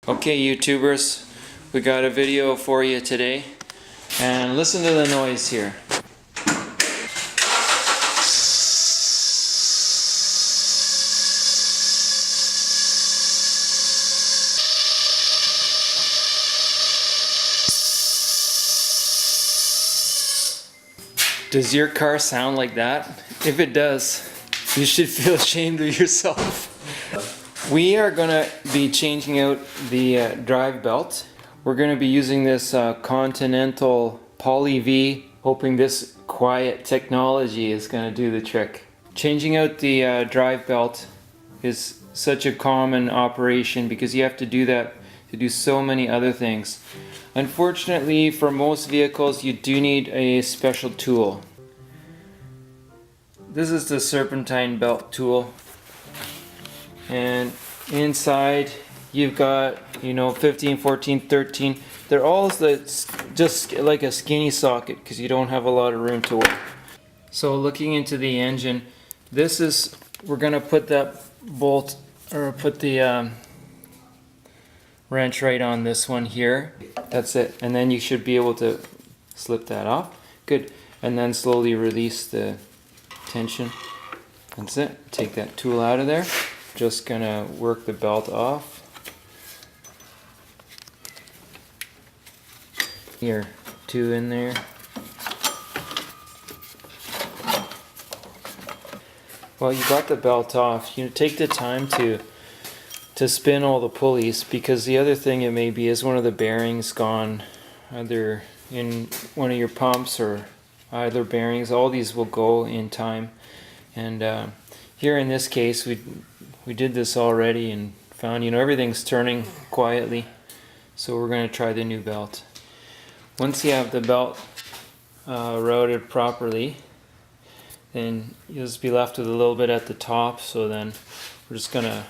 Okay, YouTubers, we got a video for you today, and listen to the noise here. Does your car sound like that? If it does, you should feel ashamed of yourself. We are going to be changing out the drive belt. We're going to be using this Continental Poly V, hoping this quiet technology is going to do the trick. Changing out the drive belt is such a common operation because you have to do that to do so many other things. Unfortunately, for most vehicles, you do need a special tool. This is the serpentine belt tool. And inside you've got, 15, 14, 13. They're all just like a skinny socket because you don't have a lot of room to work. So looking into the engine, we're gonna put that bolt, or put the wrench right on this one here. That's it. And then you should be able to slip that off. Good. And then slowly release the tension. That's it. Take that tool out of there. Just gonna work the belt off. Here, two in there. Well, you got the belt off. Take the time to spin all the pulleys, because the other thing it may be is one of the bearings gone, either in one of your pumps or either bearings. All these will go in time, and here in this case we did this already and found everything's turning quietly, so we're going to try the new belt. Once you have the belt routed properly, then you'll just be left with a little bit at the top, so then we're just going to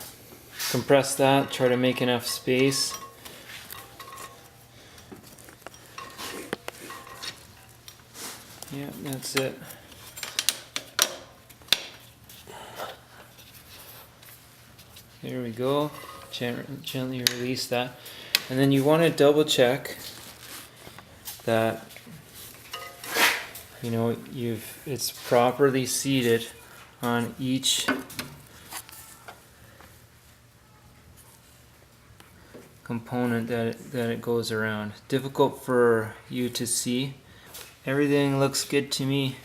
compress that, try to make enough space. Yeah, that's it. There we go. Gently release that. And then you want to double check that it's properly seated on each component that it goes around. Difficult for you to see. Everything looks good to me.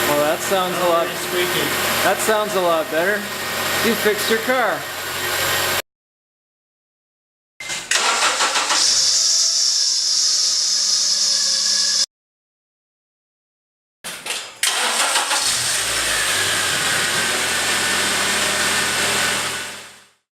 Well, that sounds a lot. That sounds a lot better. You fixed your car.